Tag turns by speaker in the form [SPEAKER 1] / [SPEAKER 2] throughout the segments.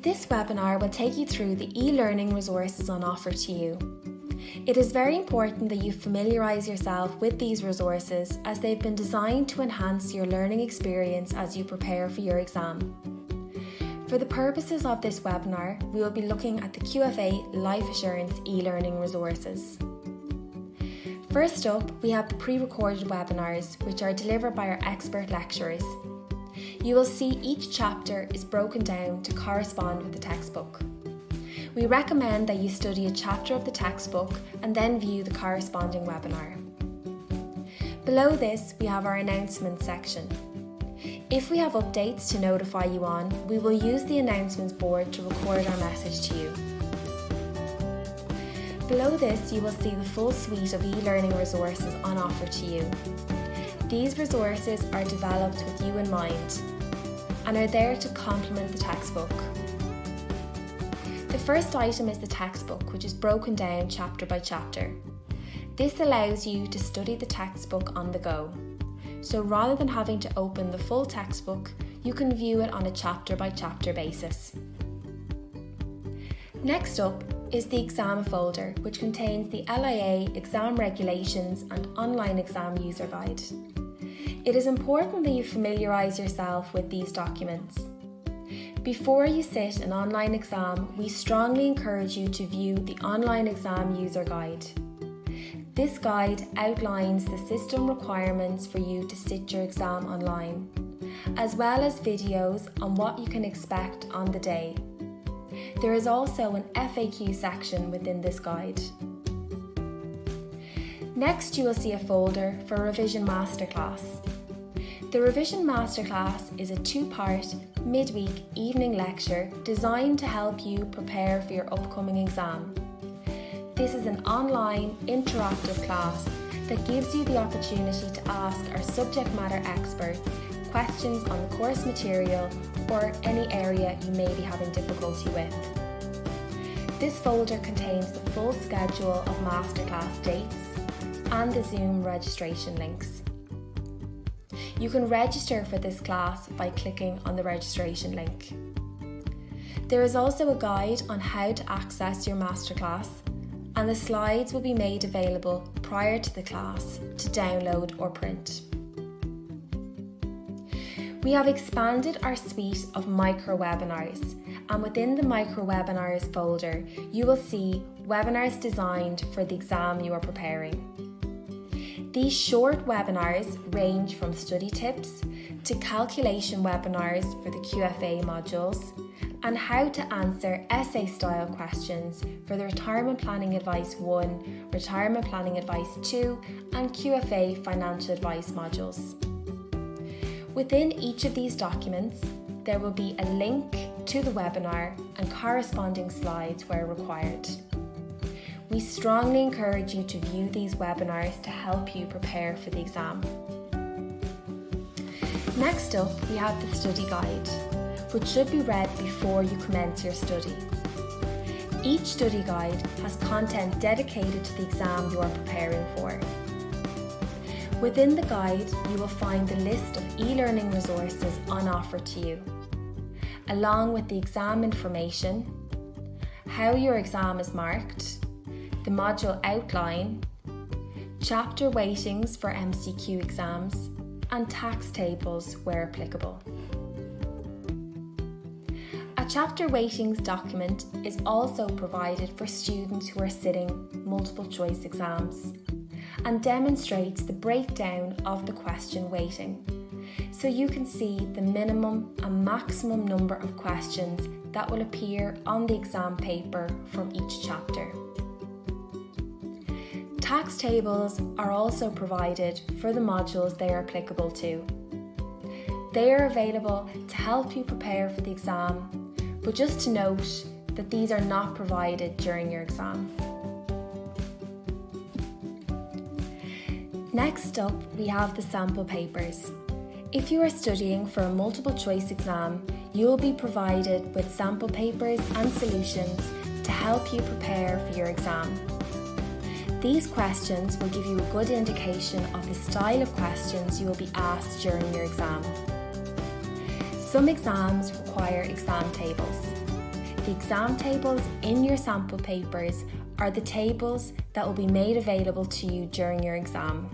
[SPEAKER 1] This webinar will take you through the e-learning resources on offer to you. It is very important that you familiarise yourself with these resources as they've been designed to enhance your learning experience as you prepare for your exam. For the purposes of this webinar, we will be looking at the QFA Life Assurance e-learning resources. First up, we have the pre-recorded webinars, which are delivered by our expert lecturers. You will see each chapter is broken down to correspond with the textbook. We recommend that you study a chapter of the textbook and then view the corresponding webinar. Below this, we have our announcements section. If we have updates to notify you on, we will use the announcements board to record our message to you. Below this, you will see the full suite of e-learning resources on offer to you. These resources are developed with you in mind and are there to complement the textbook. The first item is the textbook, which is broken down chapter by chapter. This allows you to study the textbook on the go. So rather than having to open the full textbook, you can view it on a chapter by chapter basis. Next up is the exam folder, which contains the LIA exam regulations and online exam user guide. It is important that you familiarise yourself with these documents. Before you sit an online exam, we strongly encourage you to view the online exam user guide. This guide outlines the system requirements for you to sit your exam online, as well as videos on what you can expect on the day. There is also an FAQ section within this guide. Next, you will see a folder for Revision Masterclass. The Revision Masterclass is a two-part, midweek evening lecture designed to help you prepare for your upcoming exam. This is an online, interactive class that gives you the opportunity to ask our subject matter experts questions on the course material or any area you may be having difficulty with. This folder contains the full schedule of Masterclass dates and the Zoom registration links. You can register for this class by clicking on the registration link. There is also a guide on how to access your Masterclass, and the slides will be made available prior to the class to download or print. We have expanded our suite of micro-webinars, and within the micro-webinars folder, you will see webinars designed for the exam you are preparing. These short webinars range from study tips to calculation webinars for the QFA modules and how to answer essay-style questions for the Retirement Planning Advice 1, Retirement Planning Advice 2 and QFA Financial Advice modules. Within each of these documents, there will be a link to the webinar and corresponding slides where required. We strongly encourage you to view these webinars to help you prepare for the exam. Next up, we have the study guide, which should be read before you commence your study. Each study guide has content dedicated to the exam you are preparing for. Within the guide, you will find the list of e-learning resources on offer to you, along with the exam information, how your exam is marked, the module outline, chapter weightings for MCQ exams, and tax tables where applicable. A chapter weightings document is also provided for students who are sitting multiple choice exams and demonstrates the breakdown of the question weighting, so you can see the minimum and maximum number of questions that will appear on the exam paper from each chapter. Tax tables are also provided for the modules they are applicable to. They are available to help you prepare for the exam, but just to note that these are not provided during your exam. Next up, we have the sample papers. If you are studying for a multiple choice exam, you will be provided with sample papers and solutions to help you prepare for your exam. These questions will give you a good indication of the style of questions you will be asked during your exam. Some exams require exam tables. The exam tables in your sample papers are the tables that will be made available to you during your exam.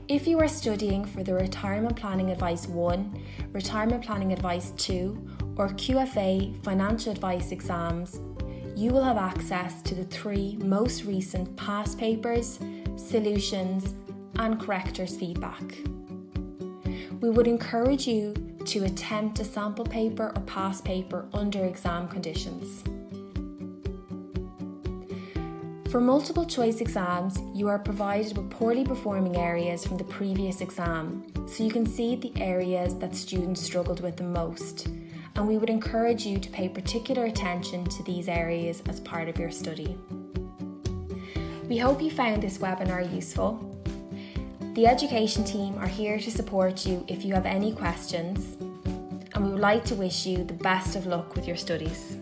[SPEAKER 1] If you are studying for the Retirement Planning Advice 1, Retirement Planning Advice 2 or QFA Financial Advice exams, you will have access to the 3 most recent past papers, solutions and correctors feedback. We would encourage you to attempt a sample paper or past paper under exam conditions. For multiple choice exams, you are provided with poorly performing areas from the previous exam, so you can see the areas that students struggled with the most, and we would encourage you to pay particular attention to these areas as part of your study. We hope you found this webinar useful. The education team are here to support you if you have any questions, and we would like to wish you the best of luck with your studies.